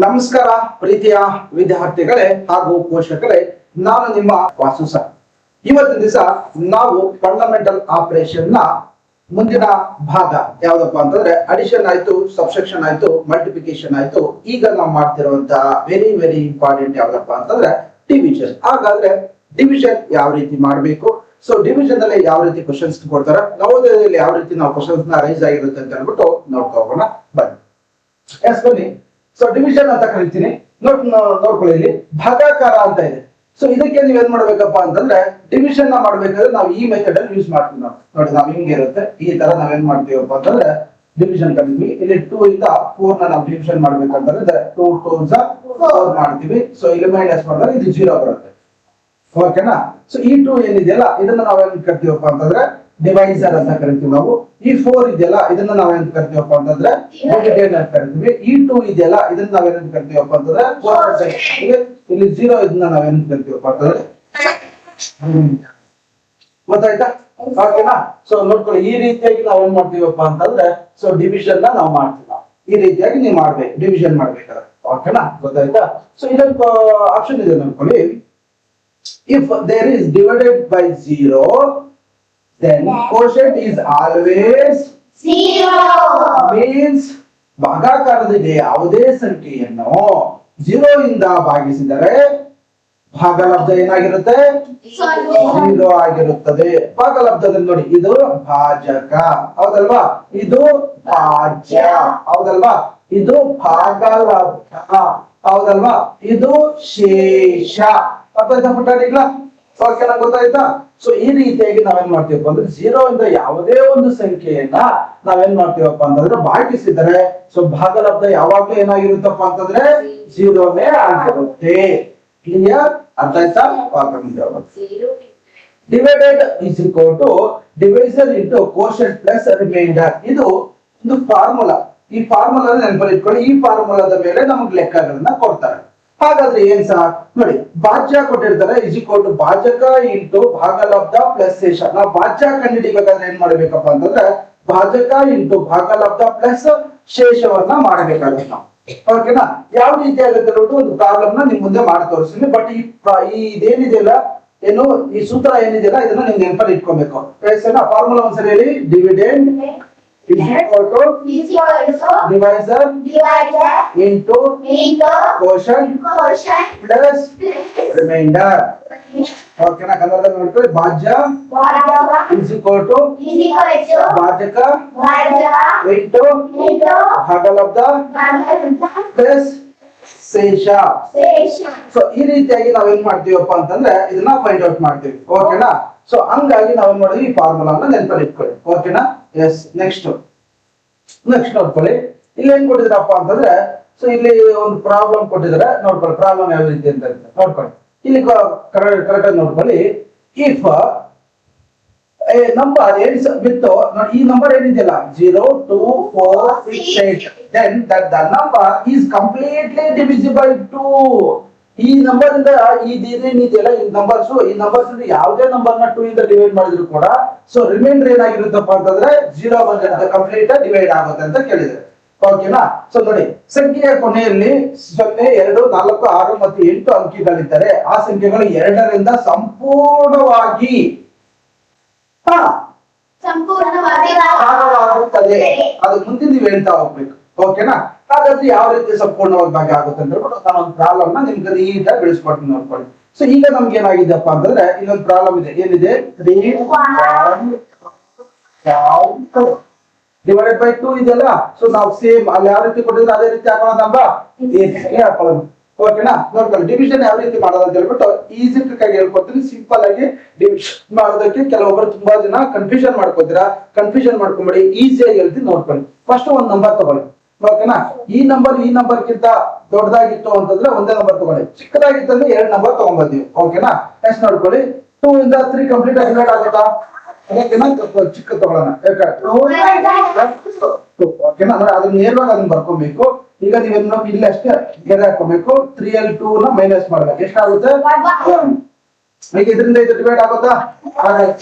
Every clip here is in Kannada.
ನಮಸ್ಕಾರ ಪ್ರೀತಿಯ ವಿದ್ಯಾರ್ಥಿಗಳೇ ಹಾಗೂ ಪೋಷಕರೇ, ನಾನು ನಿಮ್ಮ ವಾಸು ಸರ್. ಇವತ್ತಿನ ದಿವಸ ನಾವು ಫಂಡಮೆಂಟಲ್ ಆಪರೇಷನ್ ನ ಮುಂದಿನ ಭಾಗ ಯಾವ್ದಪ್ಪ ಅಂತಂದ್ರೆ ಅಡಿಷನ್ ಆಯ್ತು, ಸಬ್ಸ್ಟ್ರಾಕ್ಷನ್ ಆಯ್ತು, ಮಲ್ಟಿಪ್ಲಿಕೇಶನ್ ಆಯ್ತು. ಈಗ ನಾವು ಮಾಡ್ತಿರುವಂತಹ ವೆರಿ ವೆರಿ ಇಂಪಾರ್ಟೆಂಟ್ ಯಾವ್ದಪ್ಪ ಅಂತಂದ್ರೆ ಡಿವಿಷನ್. ಹಾಗಾದ್ರೆ ಡಿವಿಷನ್ ಯಾವ ರೀತಿ ಮಾಡಬೇಕು, ಸೊ ಡಿವಿಷನ್ ಅಲ್ಲಿ ಯಾವ ರೀತಿ ಕ್ವಶನ್ಸ್ ಕೊಡ್ತಾರೆ, ನವೋದಯದಲ್ಲಿ ಯಾವ ರೀತಿ ನಾವು ಕ್ವಶನ್ಸ್ ನ ರೈಸ್ ಆಗಿರುತ್ತೆ ಅಂತ ಹೇಳ್ಬಿಟ್ಟು ನೋಡ್ಕೋಗೋಣ ಬನ್ನಿ. ಎಸ್ ಬನ್ನಿ. ಸೊ ಡಿವಿಷನ್ ಅಂತ ಕರಿತೀನಿ. ನೋಡ್ಕೊಳ್ಳಿ, ಇಲ್ಲಿ ಭಾಗಾಕಾರ ಅಂತ ಇದೆ. ಸೊ ಇದಕ್ಕೆ ನೀವ್ ಏನ್ ಮಾಡ್ಬೇಕಪ್ಪ ಅಂತಂದ್ರೆ ಡಿವಿಷನ್ ನ ಮಾಡ್ಬೇಕಾದ್ರೆ ನಾವು ಈ ಮೆಥಡ್ ಅಲ್ಲಿ ಯೂಸ್ ಮಾಡ್ತೀವಿ. ನಾವು ನೋಡಿ, ನಾವ್ ಹಿಂಗೆ ಇರುತ್ತೆ ಈ ತರ ನಾವೇನ್ ಮಾಡ್ತೀವಪ್ಪ ಅಂತಂದ್ರೆ ಡಿವಿಷನ್ ಕಲಿತೀವಿ. ಇಲ್ಲಿ 2 ಇಂದ 4 ನ ನಾವು ಡಿವಿಷನ್ ಮಾಡ್ಬೇಕಂತಂದ್ರೆ 2 2s 4 ಮಾಡ್ತೀವಿ. ಸೊ ಇಲ್ಲಿ ಮೈನಸ್ ಮಾಡಿದ್ರೆ ಇದು 0 ಬರುತ್ತೆ. ಓಕೆನಾ? ಸೊ ಈ 2 ಏನಿದೆಯಲ್ಲ ಇದನ್ನ ನಾವೇನ್ ಕರಿತೀವಪ್ಪ ಅಂತಂದ್ರೆ ಡಿವೈಸರ್ ಅಂತ ಕರಿತೀವಿ ನಾವು. ಈ 4 ಇದೆಯಲ್ಲ ಇದನ್ನ ನಾವೇನ್ ಕರಿತೀವಪ್ಪ ಅಂತಂದ್ರೆ ಡಿವಿಡೆಂಡ್ ಅಂತ ಕರಿತೀವಿ. ಈ 2 ಇದೆಯಲ್ಲ ಇದನ್ನ ನಾವೇನ್ ಕರಿತೀವಪ್ಪ ಅಂತಂದ್ರೆ ಇಲ್ಲಿ 0 ಇದನ್ನ ನಾವೇನ್ ಕರಿತೀವಪ್ಪ ಅಂತಂದ್ರೆ ಗೊತ್ತಾಯ್ತಾ? ಓಕೆನಾ? ಸೊ ನೋಡ್ಕೊಳ್ಳಿ, ಈ ರೀತಿಯಾಗಿ ನಾವ್ ಏನ್ ಮಾಡ್ತೀವಪ್ಪ ಅಂತಂದ್ರೆ ಸೊ ಡಿವಿಷನ್ ನ ನಾವು ಮಾಡ್ತೀವಿ. ಈ ರೀತಿಯಾಗಿ ನೀವು ಮಾಡ್ಬೇಕು, ಡಿವಿಷನ್ ಮಾಡ್ಬೇಕಾದ್ರೆ. ಓಕೆನಾ? ಗೊತ್ತಾಯ್ತಾ? ಸೊ ಇದಕ್ಕೆ ಆಪ್ಷನ್ ಇದೆ ನೋಡ್ಕೊಳ್ಳಿ. If there is divided by 0, then quotient is always 0. Means ಭಾಗಾಕಾರದಲ್ಲಿ ಯಾವುದೇ ಸಂಖ್ಯೆಯನ್ನು 0 ಇಂದ ಭಾಗಿಸಿದರೆ ಭಾಗಲಬ್ಧ ಏನಾಗಿರುತ್ತೆ? 0 ಆಗಿರುತ್ತದೆ. ಭಾಗಲಬ್ಧದಲ್ಲಿ ನೋಡಿ, ಇದು ಭಾಜಕ ಹೌದಲ್ವಾ, ಇದು ಭಾಜ್ಯ ಹೌದಲ್ವಾ, ಇದು ಭಾಗಲಬ್ಧ ಹೌದಲ್ವಾ, ಇದು ಶೇಷ. ಅರ್ಥ ಪುಟ್ಟಾಡಿಗಳ ಓಕೆನಾ? ಗೊತ್ತಾಯ್ತಾ? ಸೊ ಈ ರೀತಿಯಾಗಿ ನಾವೇನ್ ಮಾಡ್ತೀವಪ್ಪ ಅಂದ್ರೆ 0 ಇಂದ ಯಾವುದೇ ಒಂದು ಸಂಖ್ಯೆಯನ್ನ ನಾವೇನ್ ಮಾಡ್ತೀವಪ್ಪ ಅಂತಂದ್ರೆ ಭಾಗಿಸಿದರೆ ಸೊ ಭಾಗಲಬ್ಧ ಯಾವಾಗ್ಲೂ ಏನಾಗಿರುತ್ತಪ್ಪ ಅಂತಂದ್ರೆ 0ನೇ ಆಗಿರುತ್ತೆ. ಕ್ಲಿಯರ್? ಅರ್ಥ ಆಯ್ತಾ? ಡಿವೈಡೆಡ್ is equal to divisor into quotient plus remainder. ಇದು ಒಂದು ಫಾರ್ಮುಲಾ. ಈ ಫಾರ್ಮುಲಾ ನೆನಪಲ್ಲಿ ಇಟ್ಕೊಳ್ಳಿ. ಈ ಫಾರ್ಮುಲಾದ ಮೇಲೆ ನಮಗೆ ಲೆಕ್ಕಗಳನ್ನ ಕೊಡ್ತಾರೆ. ಹಾಗಾದ್ರೆ ಏನ್ ಸಹ ನೋಡಿ, ಭಾಜ್ಯ ಕೊಟ್ಟಿರ್ತಾರೆ ಇಸ್ ಈಕ್ವಲ್ ಟು ಭಾಜಕ ಇಂಟು ಭಾಗಲಬ್ಧ ಪ್ಲಸ್ ಶೇಷ. ನಾವು ಭಾಜ್ಯ ಕಂಡುಹಿಡಿಬೇಕಾದ್ರೆ ಏನ್ ಮಾಡ್ಬೇಕಪ್ಪ ಅಂತಂದ್ರೆ ಭಾಜಕ ಇಂಟು ಭಾಗಲಬ್ಧ ಪ್ಲಸ್ ಶೇಷವನ್ನ ಮಾಡಬೇಕಾಗುತ್ತೆ ನಾವು. ಓಕೆನಾ? ಯಾವ ರೀತಿ ಆಗುತ್ತೆ ನೋಡಿ, ಒಂದು ಪ್ರಾಬ್ಲಮ್ ನ ನಿಮ್ ಮುಂದೆ ಮಾಡಿ ತೋರಿಸ್ತೀನಿ. ಬಟ್ ಈ ಇದೇನಿದೆಯಲ್ಲ ಏನು ಈ ಸೂತ್ರ ಏನಿದೆಯಲ್ಲ ಇದನ್ನ ನೀವು ನೆನಪಲ್ಲಿ ಇಟ್ಕೊಬೇಕು. ಫಾರ್ಮುಲಾ ಒಂದ್ಸರಿ ಹೇಳಿ. Dividend is equal to divisor into quotient plus remainder. ಓಕೆನಾ? ಕನ್ನಡದಲ್ಲಿ ನೋಡ್ಕೊಳ್ಳಿ. ಭಾಜ್ಯ is equal to ಭಾಜಕ into ಭಾಗಲಬ್ಧ ಪ್ಲಸ್ ಶೇಷ. ಸೊ ಈ ರೀತಿಯಾಗಿ ನಾವೇನ್ ಮಾಡ್ತೀವಪ್ಪ ಅಂತಂದ್ರೆ ಇದನ್ನ ಫೈಂಡ್ ಔಟ್ ಮಾಡ್ತೀವಿ. ಓಕೆನಾ? ಸೊ ಹಂಗಾಗಿ ನಾವೇನ್ ಮಾಡಿದ್ವಿ, ಈ ಫಾರ್ಮುಲಾನ ನೆನಪಲ್ಲಿ ಇಟ್ಕೊಳ್ಳಿ. ಓಕೆನಾ? ಎಸ್. ನೆಕ್ಸ್ಟ್ ನೋಡ್ಕೊಳ್ಳಿ, ಇಲ್ಲಿ ಏನ್ ಕೊಟ್ಟಿದ್ರಪ್ಪ ಅಂತಂದ್ರೆ ಸೊ ಇಲ್ಲಿ ಒಂದು ಪ್ರಾಬ್ಲಮ್ ಕೊಟ್ಟಿದ್ದಾರೆ. ನೋಡ್ಕೊಳ್ಳಿ ಪ್ರಾಬ್ಲಮ್ ಯಾವ ರೀತಿ ಅಂತ ನೋಡ್ಕೊಳ್ಳಿ. ಇಲ್ಲಿ ಕರೆಕ್ಟ್ ಆಗಿ ನೋಡ್ಕೊಳ್ಳಿ. If A number ends with ನೋಡಿ, ಈ ನಂಬರ್ ಏನಿದೆಯಲ್ಲ 0 2 4 6 8, then that the number is completely divisible by 2. ಈ ನಂಬರ್ ಇಂದ ಇದೇನಿದೆಯಲ್ಲ ಈ ನಂಬರ್ಸ್ ಯಾವುದೇ ನಂಬರ್ ನ 2 ಇಂದ ಡಿವೈಡ್ ಮಾಡಿದ್ರು ಕೂಡ ಸೊ ರಿಮೈಂಡರ್ ಏನಾಗಿರುತ್ತಪ್ಪ ಅಂತಂದ್ರೆ 0 ಬಂದಿರುತ್ತೆ, ಕಂಪ್ಲೀಟ್ ಡಿವೈಡ್ ಆಗುತ್ತೆ ಅಂತ ಕೇಳಿದ್ರೆ. ಓಕೆನಾ? ಸೊ ನೋಡಿ, ಸಂಖ್ಯೆಯ ಕೊನೆಯಲ್ಲಿ 0 2 4 6 ಮತ್ತು 8 ಅಂಕಿಗಳಿದ್ದರೆ ಆ ಸಂಖ್ಯೆಗಳು 2 ರಿಂದ ಸಂಪೂರ್ಣವಾಗಿ ಭಾಗವಾಗುತ್ತದೆ. ಅದು ಮುಂದೆ ನೀವು ಹೇಳ್ತಾ ಹೋಗ್ಬೇಕು. ಓಕೆನಾ? ಹಾಗಾದ್ರೆ ಯಾವ ರೀತಿ ಸಂಪೂರ್ಣವಾಗಿ ಭಾಗ ಆಗುತ್ತೆ ಅಂತ ಹೇಳ್ಬಿಟ್ಟು ನಾನು ಒಂದು ಪ್ರಾಬ್ಲಮ್ ನ ನಿಮ್ಗೆ ನೀಟಾಗಿ ಬಿಡಿಸ್ಕೊಡ್ತೀನಿ ನೋಡ್ಕೊಳ್ಳಿ. ಸೊ ಈಗ ನಮ್ಗೆ ಏನಾಗಿದೆಪ್ಪ ಅಂತಂದ್ರೆ ಇಲ್ಲೊಂದು ಪ್ರಾಬ್ಲಮ್ ಇದೆ. ಏನಿದೆ? ಡಿವೈಡೆಡ್ ಬೈ 2 ಇದೆಯಲ್ಲ. ಸೊ ನಾವು ಸೇಮ್ ಅಲ್ಲಿ ಯಾವ ರೀತಿ ಕೊಟ್ಟಿದ್ರೆ ಅದೇ ರೀತಿ ಹಾಕೊಳ್ಳೋದಲ್ವಾ? ಹಾಕೊಳ್ಳೋದು. ಓಕೆನಾ? ನೋಡ್ಕೊಳ್ಳಿ, ಡಿವಿಷನ್ ಯಾವ ರೀತಿ ಮಾಡೋದು ಅಂತ ಹೇಳ್ಬಿಟ್ಟು ಈಸಿ ಟ್ರಿಕ್ ಆಗಿ ಹೇಳ್ಕೊಡ್ತೀನಿ. ಸಿಂಪಲ್ ಆಗಿ ಡಿವಿಷನ್ ಮಾಡೋದಕ್ಕೆ ಕೆಲವೊಬ್ಬರು ತುಂಬಾ ಜನ ಕನ್ಫ್ಯೂಷನ್ ಮಾಡ್ಕೋತೀರಾ. ಕನ್ಫ್ಯೂಷನ್ ಮಾಡ್ಕೊಂಬೇಡಿ, ಈಸಿಯಾಗಿ ಹೇಳ್ತೀನಿ ನೋಡ್ಕೊಳ್ಳಿ. ಫಸ್ಟ್ ಒಂದು ನಂಬರ್ ತಗೊಳ್ಳಿ. ಓಕೆನಾ? ಈ ನಂಬರ್ಗಿಂತ ದೊಡ್ಡದಾಗಿತ್ತು ಅಂತಂದ್ರೆ ಒಂದೇ ನಂಬರ್ ತಗೊಳ್ಳಿ, ಚಿಕ್ಕದಾಗಿತ್ತಂದ್ರೆ 2 ನಂಬರ್ ತಗೊಂಡ್ಬಂದಿವಿ. ಓಕೆನಾ? ಎಷ್ಟು ನೋಡ್ಕೊಳ್ಳಿ, 2 ಇಂದ 3 ಕಂಪ್ಲೀಟ್ ಆಗಿ ಡಿವೈಡ್ ಆಗುತ್ತಾ? ಚಿಕ್ಕ ತಗೊಳ್ಳೋಣ. ಓಕೆನಾ? ನೋಡಿ, ಅದನ್ನ ನೇರವಾಗಿ ಅದನ್ನ ಬರ್ಕೊಬೇಕು. ಈಗ ನೀವೇನು ಇಲ್ಲಿ ಅಷ್ಟೇ ಗೆರೆ ಹಾಕೋಬೇಕು. 3 ಅಲ್ಲಿ 2 ನ ಮೈನಸ್ ಮಾಡ್ಬೇಕು. ಎಷ್ಟಾಗುತ್ತೆ? ಈಗ ಇದರಿಂದ ಇದು ಡಿವೈಡ್ ಆಗುತ್ತಾ?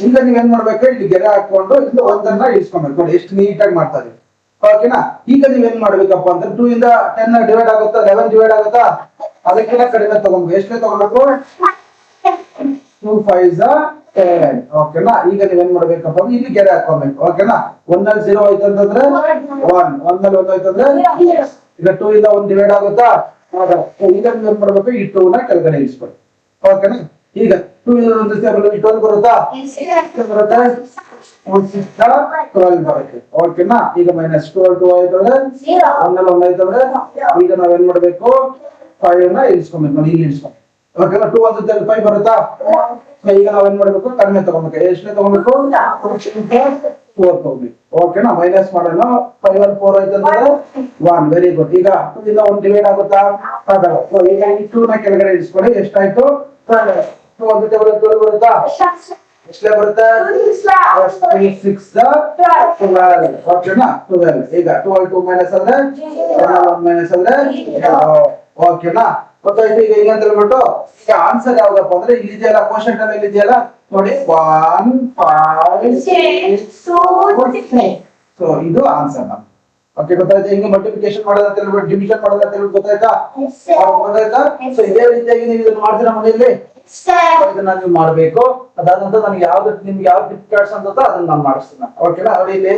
ಈಗ ನೀವೇನ್ ಮಾಡ್ಬೇಕು, ಇಲ್ಲಿ ಗೆರೆ ಹಾಕೊಂಡು ಇಲ್ಲಿ ಒಂದನ್ನ ಇಳಿಸ್ಕೊಬೇಕು. ನೋಡಿ ಎಷ್ಟು ನೀಟಾಗಿ ಮಾಡ್ತಾ ಇದೀವಿ. ಓಕೆನಾ. ಈಗ ನೀವೇನ್ ಮಾಡ್ಬೇಕಪ್ಪ ಅಂತ 2 ಇಂದ 10 ಡಿವೈಡ್ ಆಗುತ್ತಾ, 11 ಡಿವೈಡ್ ಆಗುತ್ತಾ, ಅದಕ್ಕಿಂತ ಕಡಿಮೆ ತಗೊಂಡ್ಬೇಕು. ಎಷ್ಟೇ ತಗೊಳ್ಬೇಕು? 2 5s 10. ಓಕೆನಾ. ಈಗ ನೀವೇನ್ ಮಾಡ್ಬೇಕಪ್ಪ ಅಂದ್ರೆ ಇಲ್ಲಿ ಗೆರೆ ಹಾಕೋಬೇಕು. ಓಕೆನಾ. 1 ನಲ್ಲಿ 0 ಆಯ್ತು ಅಂತಂದ್ರೆ 1, 1 ನಲ್ಲಿ 1 ಆಯ್ತು ಅಂದ್ರೆ ಈಗ 2 ಇಂದ 1 ಡಿವೈಡ್ ಆಗುತ್ತಾ. ಈಗ ನೀವೇನ್ ಮಾಡ್ಬೇಕು? ಈ 2 ನ ಕೆಳಗಡೆ ಇಳಿಸ್ಬೇಕು. ಓಕೆನಾ. ಈಗ 2 ಇಂದ 1 12 ಬರುತ್ತಾ? ಬರುತ್ತೆ. 12 ಬರುತ್ತೆ. ಓಕೆನಾ. ಈಗ -12 2 ಆಯ್ತಂದ್ರೆ 1 ನಲ್ಲಿ 1 ಆಯ್ತಂದ್ರೆ ಈಗ ನಾವೇನ್ ಮಾಡ್ಬೇಕು? 5 ನ ಇಳಿಸ್ಕೊಬೇಕು. ನೋಡಿ ಇಲ್ಲಿ ಇಳಿಸ್ಕೊಬೇಕು. ಓಕೆನಾ. 2 1 5 ಬರುತ್ತಾ? ಈಗ ನಾವೇನ್ ಮಾಡ್ಬೇಕು? ಕಡಿಮೆ ತಗೋಬೇಕು. ಎಷ್ಟೇ ತಗೋಬೇಕು? 4 ತಗೋಬೇಕು. ಓಕೆನಾ. ಮೈನಸ್ ಮಾಡೋಣ. 5 1 4 ಆಯ್ತಂದ್ರೆ 1. Very good. ಈಗ 2 ಇಂದ 1 ಡಿವೈಡ್ ಆಗುತ್ತಾ? ಆಗಲ್ಲ. ಸೊ ಈಗ ಈ 2 ನ ಕೆಳಗಡೆ ಇಳಿಸ್ಕೊಳ್ಳಿ. ಎಷ್ಟಾಯ್ತು? 2 1 12 ಬರುತ್ತಾ? ಎಷ್ಟೇ ಬರುತ್ತೆ? 6 12. ಓಕೆನಾ. 12. ಈಗ 12 2 ಮೈನಸ್ ಅಂದ್ರೆ 1 ಮೈನಸ್ ಅಂದ್ರೆ ಓಕೆನಾ. ಗೊತ್ತಾಯ್ತು. ಈಗ ಏನಂತ ಹೇಳ್ಬಿಟ್ಟು ಈಗ ಆನ್ಸರ್ ಯಾವ್ದಪ್ಪ ಅಂದ್ರೆ ಇಲ್ಲಿ ಇದೆಯಲ್ಲ, ಕ್ವಶನ್ ಅಲ್ಲಿ ಇದೆಯಲ್ಲ ನೋಡಿ, 1 5 6 2 ಸೊ ಇದು ಆನ್ಸರ್. ಓಕೆ ಗೊತ್ತಾಯ್ತಾ? ಹಿಂಗೆ ಮಲ್ಟಿಪ್ಲಿಕೇಶನ್ ಮಾಡೋದು ಅಂತ ಹೇಳ್ಬಿಟ್ಟು, ಡಿವಿಷನ್ ಮಾಡೋದು ಅಂತ ಹೇಳ್ಬಿಟ್ಟು ಗೊತ್ತಾಯ್ತಾ? ಗೊತ್ತಾಯ್ತಾ? ಸೊ ಇದೇ ರೀತಿಯಾಗಿ ನೀವು ಇದನ್ನ ಮಾಡ್ತೀರಾ ಮನೆಯಲ್ಲಿ, ಇದನ್ನ ನೀವು ಮಾಡ್ಬೇಕು. ಅದಾದ ನಂತರ ನನಗೆ ಯಾವ್ದು ನಿಮ್ಗೆ ಯಾವ್ದು ಡಿಫಿಕಲ್ಟ್ಸ್ ಅಂತ ಅದನ್ನ ನಾನು ಮಾಡಿಸ್ತೀನಿ. ಓಕೆನಾ. ನೋಡಿ ಇಲ್ಲಿ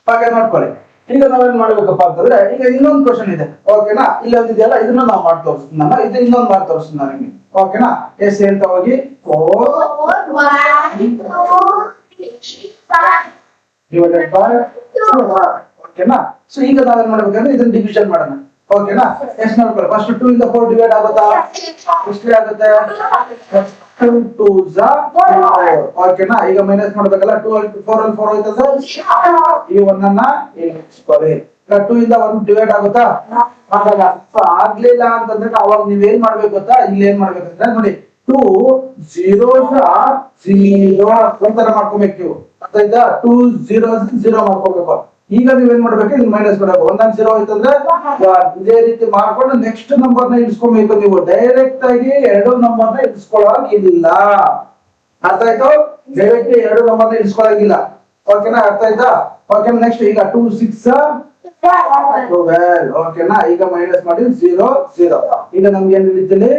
ಹಾಗೆ ನೋಡ್ಕೊಳ್ಳಿ. ಈಗ ನಾವೇನ್ ಮಾಡ್ಬೇಕಪ್ಪ ಅಂತಂದ್ರೆ ಈಗ ಇನ್ನೊಂದು ಕ್ವಶನ್ ಇದೆ. ಓಕೆನಾ. ಇಲ್ಲಿ ಒಂದಿದೆಯಲ್ಲ, ಇದನ್ನ ನಾವು ಮಾಡಿ ತೋರಿಸ್ತೀನಿ. ನಾನು ಇದು ಇನ್ನೊಂದು ಮಾಡಿ ತೋರಿಸ್ತೀನಿ ನಾನು ನಿಮಗೆ. ಓಕೆನಾ. ಎಸ್ ಅಂತ ಹೋಗಿ 4 divided by 2. ಓಕೆನಾ. ಸೊ ಈಗ ನಾವೇನ್ ಮಾಡ್ಬೇಕಂದ್ರೆ ಇದನ್ನ ಡಿವಿಷನ್ ಮಾಡೋಣ. ಓಕೆನಾ. ಎಷ್ಟು ನೋಡ್ಕೊಳ್ಳಿ. ಫಸ್ಟ್ 2 ಇಂದ 4 ಡಿವೈಡ್ ಆಗುತ್ತಾ? ಎಷ್ಟು ಆಗುತ್ತೆ? 2 2s 4. ಓಕೆನಾ. ಈಗ ಮೈನಸ್ ಮಾಡ್ಬೇಕಲ್ಲ. 2 4 ಅಲ್ಲಿ 4 ಆಯ್ತಂದ್ರೆ ಈ 1 ಅನ್ನ ಇಳಿಸ್ಕೊಳ್ಳಿ. 2 ಇಂದ 1 ಡಿವೈಡ್ ಆಗುತ್ತಾ? ಆಗಲ್ಲ. ಆಗ್ಲಿಲ್ಲ ಅಂತಂದ್ರೆ ಅವಾಗ ನೀವೇನ್ ಮಾಡ್ಬೇಕು ಗೊತ್ತಾ? ಇಲ್ಲಿ ಏನ್ ಮಾಡ್ಬೇಕಂದ್ರೆ ನೋಡಿ, 2 zeros 0 ಒಂಥರ ಮಾಡ್ಕೋಬೇಕು ನೀವು. ಅರ್ಥಾಯ್ತಾ? 2 zeros 0 ಮಾಡ್ಕೋಬೇಕು. ಈಗ ನೀವೇನ್ ಮಾಡ್ಬೇಕು? ಇದು ಮೈನಸ್ ಮಾಡಬೇಕು. 1 ನಲ್ಲಿ 0 ಆಯ್ತಂದ್ರೆ 1. ಇದೇ ರೀತಿ ಮಾಡ್ಕೊಂಡು ನೆಕ್ಸ್ಟ್ ನಂಬರ್ ನ ಇಳಿಸ್ಕೊಬೇಕು. ನೀವು ಡೈರೆಕ್ಟ್ ಆಗಿ ಎರಡು ನಂಬರ್ ನ ಇಳಿಸ್ಕೊಳ್ಳೋಗಿಲ್ಲ. ಅರ್ಥ ಆಯ್ತು? ಡೈರೆಕ್ಟ್ ಎರಡು ನಂಬರ್ ನ ಇಳಿಸ್ಕೊಳ್ಳೋಗಿಲ್ಲ. ಓಕೆನಾ. ಅರ್ಥ ಆಯ್ತಾ? ಓಕೆ. ನೆಕ್ಸ್ಟ್ ಈಗ 2 6 12. ಓಕೆನಾ. ಈಗ ಮೈನಸ್ ಮಾಡಿ 0 0. ಈಗ ನಮ್ಗೆ ಏನ್ ಇಳಿತಿಲ್ಲಿ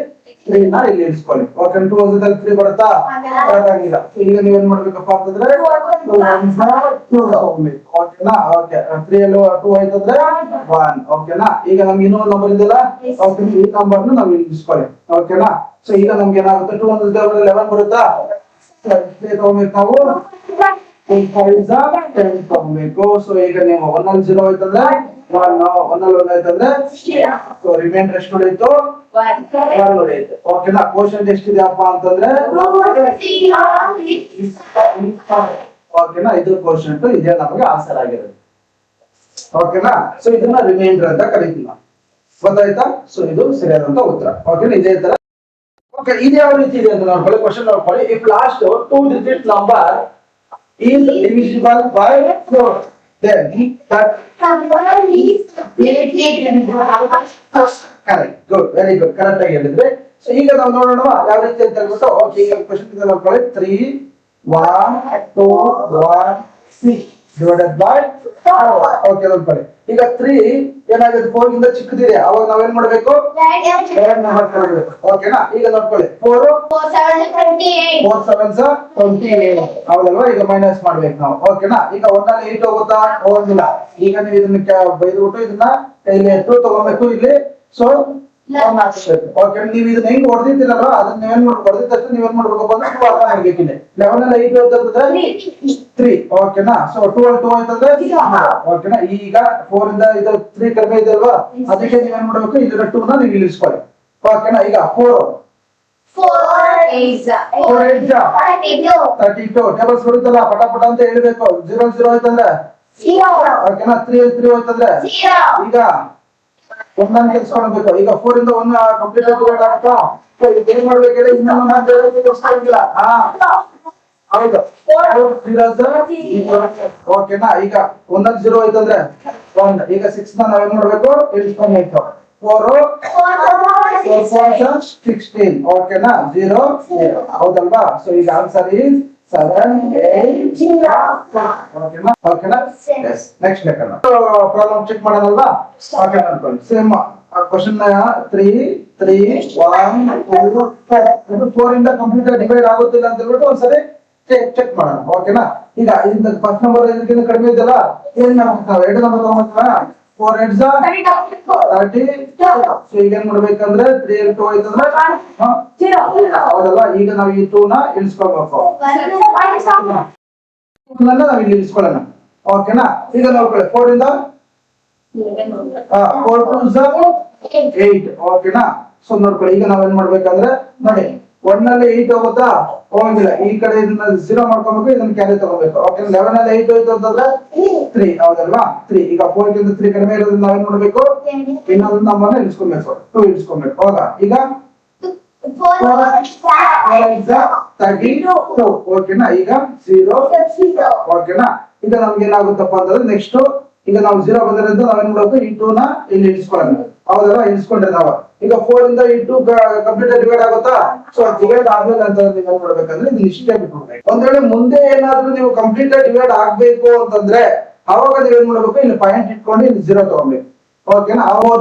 3 ನ ಇಲ್ಲಿ ಇಳಿಸ್ಕೊಳ್ಳಿ. ಓಕೆ. 2 1 3 ಬರುತ್ತಾ? ಬರೋದಾಗಿಲ್ಲ. ಈಗ ನೀವೇನ್ ಮಾಡ್ಬೇಕಪ್ಪ ಅಂತಂದ್ರೆ 2 ತಗೊಳ್ಬೇಕು. ಓಕೆನಾ. ಓಕೆ. 3 ಅಲ್ಲಿ 2 ಆಯ್ತಂದ್ರೆ 1. ಓಕೆನಾ. ಈಗ ನಮ್ಗೆ ಇನ್ನೊಂದು ನಂಬರ್ ಇದೆಯಲ್ಲ, ಓಕೆ, ಈ ನಂಬರ್ ನ ನಾವು ಇಳಿಸ್ಕೊಳ್ಳಿ. ಓಕೆನಾ. ಸೊ ಈಗ ನಮ್ಗೆ ಏನಾಗುತ್ತೆ? 2 1 11 ಬರುತ್ತಾ? ತಗೊಳ್ಬೇಕು ನಾವು. 2 5s 10 ತಗೊಳ್ಬೇಕು. ಸೊ ಈಗ ನೀವು 1 ಅಲ್ಲಿ 0 ಆಯ್ತಂದ್ರೆ 1 1 ಅಲ್ಲಿ 1 ಆಯ್ತಂದ್ರೆ ಸೊ ರಿಮೈಂಡರ್ ಎಷ್ಟು ಉಳಿಯಿತು? 1 ಉಳಿಯಿತು. ಓಕೆನಾ. ಕ್ವೋಷಂಟ್ ಎಷ್ಟಿದೆಯಪ್ಪ ಅಂತಂದ್ರೆ ಓಕೆನಾ. ಇದು ಕ್ವೋಷಂಟ್, ಇದೇ ನಮಗೆ ಆನ್ಸರ್ ಆಗಿರೋದು. ಓಕೆನಾ. ಸೊ ಇದನ್ನ ರಿಮೈಂಡರ್ ಅಂತ ಕರೀತೀವಿ. ಗೊತ್ತಾಯ್ತಾ? ಸೊ ಇದು ಸರಿಯಾದಂತ ಉತ್ತರ. ಓಕೆನಾ. ಇದೇ ತರ. ಓಕೆ. ಇದು ಯಾವ ರೀತಿ ಇದೆ ಅಂತ ನೋಡ್ಕೊಳ್ಳಿ. ಕ್ವಶನ್ ನೋಡ್ಕೊಳ್ಳಿ. If last 2 digit number is divisible by 4, then that number is correct. Good. Very good. Correct ಆಗಿ ಹೇಳಿದ್ರೆ. ಸೊ ಈಗ ನಾವು ನೋಡೋಣ ಯಾವ ರೀತಿ ಅಂತ ಹೇಳ್ಬಿಟ್ಟು. ಓಕೆ. ಈಗ ಕ್ವಶನ್ ಇದೆ ನೋಡ್ಕೊಳ್ಳಿ. 3 1 2 1 6 divided by 4. ಓಕೆ ನೋಡ್ಕೊಳ್ಳಿ. ಈಗ 3 ಏನಾಗುತ್ತೆ? 4 ಗಿಂತ ಚಿಕ್ಕದಿದೆ. ಅವಾಗ ನಾವೇನ್ ಮಾಡ್ಬೇಕು? ಓಕೆನಾ. ಈಗ ನೋಡ್ಕೊಳ್ಳಿ. 4 7s 28 ಹೌದಲ್ವಾ? ಈಗ ಮೈನಸ್ ಮಾಡ್ಬೇಕು ನಾವು. ಓಕೆನಾ. ಈಗ 1 ಅಲ್ಲಿ 8 ಹೋಗುತ್ತಾ? ಹೋಗಿಲ್ಲ. ಈಗ ನೀವು ಇದನ್ನ ಬೈದ್ಬಿಟ್ಟು ಇದನ್ನ ಇಲ್ಲಿ 2 ತಗೋಬೇಕು ಇಲ್ಲಿ. So okay. ನೀವು ಇದನ್ನ ಹೆಂಗ್ ಹೊಡೆದಿದ್ದೀರಲ್ವಾ, ಅದನ್ನ ನೀವೇನ್ ಮಾಡ್ಬೇಕು? ಹೊಡೆದಿದ ತಕ್ಷಣ ನೀವೇನ್ ಮಾಡ್ಬೇಕಪ್ಪ ಅಂದ್ರೆ 2 ಅರ್ಥ ಮಾಡ್ಬೇಕು. ಇಲ್ಲಿ 11 ಅಲ್ಲಿ 8 ಹೋಗ್ತಂದ್ರೆ 3. ಓಕೆನಾ. ಸೊ 2 ಅಲ್ಲಿ 2 ಆಯ್ತಂದ್ರೆ ಓಕೆನಾ. ಈಗ 4 ಇಂದ ಇದು 3 ಕಡಿಮೆ ಇದೆ ಅಲ್ವಾ, ಅದಕ್ಕೆ ನೀವೇನ್ ಮಾಡ್ಬೇಕು? ಇದರ 2 ನ ನೀವು ಇಳಿಸ್ಕೊಳ್ಳಿ. ಓಕೆನಾ. ಈಗ 4 8 32 ಟೇಬಲ್ಸ್ ಬರುತ್ತಲ್ಲ, ಪಟ ಅಂತ ಹೇಳ್ಬೇಕು. 0 0 ಆಯ್ತಂದ್ರೆ ಓಕೆನಾ. 3 3 ಹೋಯ್ತಂದ್ರೆ ಈಗ 1 ಅನ್ನು ಕೆಲ್ಸ್ಕೊಳ್ಬೇಕು. ಈಗ 4 ಇಂದ 1 ಕಂಪ್ಲೀಟ್ ಆಗುತ್ತಾ? ಏನ್ ಮಾಡ್ಬೇಕು ಹೇಳಿ? ಇನ್ನೊಂದು ತೋರಿಸ್ಕೊಳಂಗಿಲ್ಲ. ಹೌದು. ಓಕೆನಾ. ಈಗ 1 ಅಲ್ಲಿ 0 ಆಯ್ತಂದ್ರೆ 1. ಈಗ 6 ನ ನಾವೇನ್ ಮಾಡ್ಬೇಕು? ಇಳಿಸ್ಕೊಳ್ಬೇಕು. 4 4 16. ಓಕೆನಾ. 0 0 ಹೌದಲ್ವಾ? ಸೊ ಈಗ ಆನ್ಸರ್ ಈಸ್ 7 8 ಓಕೆನಾ ಓಕೆನಾ ಎಸ್ ನೆಕ್ಸ್ಟ್ ಲೆಕ್ಕ ಪ್ರಾಬ್ಲಮ್ ಚೆಕ್ ಮಾಡೋಣಲ್ವಾ ಓಕೆ ಅನ್ಕೊಳ್ಳಿ ಸೇಮ್ ಕ್ವಶನ್ 3 3 1 2 4 4 ಇಂದ ಕಂಪ್ಯೂಟರ್ ಡಿವೈಡ್ ಆಗುತ್ತಿಲ್ಲ ಅಂತ ಹೇಳ್ಬಿಟ್ಟು ಒಂದ್ಸರಿ ಚೆಕ್ ಮಾಡೋಣ ಓಕೆನಾ ಈಗ ಇದರಿಂದ ಫಸ್ಟ್ ನಂಬರ್ ಇದಕ್ಕಿಂತ ಕಡಿಮೆ ಇದೆಯಲ್ಲ ಏನ್ ಮಾಡ್ಬೇಕು ಎರಡು ನಂಬರ್ ತಗೊಂಡ್ಬಿಟ್ರಾ 4 8 30 ಸೊ ಈಗ ಏನ್ ಮಾಡ್ಬೇಕಂದ್ರೆ 3 2 ಆಯ್ತಂದ್ರೆ ಹೌದಲ್ಲ ಈಗ ನಾವು ಈ 2 ನ ಇಳಿಸ್ಕೊಳ್ಬೇಕು ನಾವು ಇಲ್ಲಿ ಇಳಿಸ್ಕೊಳ್ಳೋಣ ಓಕೆನಾ ಈಗ ನೋಡ್ಕೊಳ್ಳಿ 4 ಇಂದ 4 2 8 ಓಕೆನಾ ಸೊ ನೋಡ್ಕೊಳ್ಳಿ ಈಗ ನಾವೇನ್ ಮಾಡ್ಬೇಕಂದ್ರೆ ನೋಡಿ 1 ನಲ್ಲಿ 8 ಹೋಗುತ್ತಾ ಹೋಗಿಲ್ಲ ಈ ಕಡೆ ಇದನ್ನ 0 ಮಾಡ್ಕೊಬೇಕು ಇದನ್ನ ಕ್ಯಾರಿ ತಗೋಬೇಕು ಓಕೆ 11 ನಲ್ಲಿ 8 ಹೋಯ್ತು ಅಂತಂದ್ರೆ 3 ಹೌದಲ್ವಾ 3 ಈಗ 4 ಗಿಂತ 3 ಕಡಿಮೆ ಇರೋದ್ರಿಂದ ನಾವೇನ್ ಮಾಡ್ಬೇಕು ಇನ್ನೊಂದು ನಂಬರ್ನ ಇಳಿಸ್ಕೊಬೇಕು 2 ಇಳಿಸ್ಕೊಬೇಕು ಹೌದಾ ಈಗ 32 ಓಕೆನಾ ಈಗ 0 ಓಕೆನಾ ಈಗ ನಮ್ಗೆ ಏನಾಗುತ್ತಪ್ಪ ಅಂತಂದ್ರೆ ನೆಕ್ಸ್ಟ್ ಈಗ ನಾವು 0 ಬಂದಿರೋದ್ರಿಂದ ನಾವೇನ್ ಮಾಡ್ಬೇಕು ಈ 2 ನ ಇಲ್ಲಿ ಇಳಿಸ್ಕೊಳ್ಳೋಣ ಹೌದಲ್ವಾ ಇಳಿಸ್ಕೊಂಡ್ರೆ ನಾವು ಈಗ 4 ಇಂದ ಈ 2 ಕಂಪ್ಯೂಟರ್ ಡಿವೈಡ್ ಆಗುತ್ತಾ ಸೊ ಡಿವೈಡ್ ಆದ್ಮೇಲೆ ಅಂತ ನೀವು ಏನ್ ಮಾಡ್ಬೇಕಂದ್ರೆ ಇದು ಇಷ್ಟೇ ಬಿಟ್ಬಿಡ್ಬೇಕು ಒಂದ್ ವೇಳೆ ಮುಂದೆ ಏನಾದ್ರೂ ನೀವು ಕಂಪ್ಯೂಟರ್ ಡಿವೈಡ್ ಆಗ್ಬೇಕು ಅಂತಂದ್ರೆ ಅವಾಗ ನೀವು ಏನ್ ಮಾಡ್ಬೇಕು ಇಲ್ಲಿ ಪಾಯಿಂಟ್ ಇಟ್ಕೊಂಡು ಇಲ್ಲಿ 0 ತಗೊಬೇಕು ಓಕೆನಾ ಅವ್ರ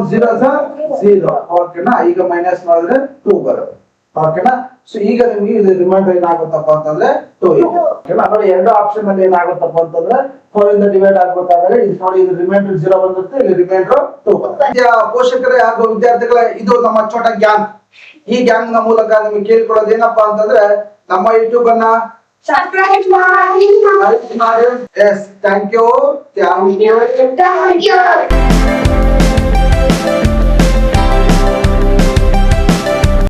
0 ಓಕೆನಾ ಈಗ ಮೈನಸ್ ಮಾಡಿದ್ರೆ 2 ಬರುತ್ತೆ ಓಕೆನಾ ಸೊ ಈಗ ನಿಮ್ಗೆ ಇದು ರಿಮೈಂಡರ್ ಏನಾಗುತ್ತಪ್ಪ ಅಂತಂದ್ರೆ 2 ಓಕೆನಾ ನೋಡಿ ಎರಡು ಆಪ್ಷನ್ ಅಲ್ಲಿ ಏನಾಗುತ್ತಪ್ಪ ಅಂತಂದ್ರೆ 4 ಇಂದ ಡಿವೈಡ್ ಆಗ್ಬೇಕಾದ್ರೆ ಇದು ನೋಡಿ ಇದು ರಿಮೈಂಡರ್ 0 ಬಂದಿರುತ್ತೆ ಇಲ್ಲಿ ರಿಮೈಂಡರ್ 2 ಬರುತ್ತೆ ಪೋಷಕರೇ ಹಾಗೂ ವಿದ್ಯಾರ್ಥಿಗಳೇ ಇದು ನಮ್ಮ ಚೋಟ ಗ್ಯಾಂಗ್ ಈ ಗ್ಯಾಂಗ್ ನ ಮೂಲಕ ನಿಮಗೆ ಕೇಳಿಕೊಳ್ಳೋದು ಏನಪ್ಪಾ ಅಂತಂದ್ರೆ ನಮ್ಮ ಯೂಟ್ಯೂಬ್ ಅನ್ನ ಸಬ್ಸ್ಕ್ರೈಬ್ ಮಾಡಿ ಎಸ್ ಥ್ಯಾಂಕ್ ಯು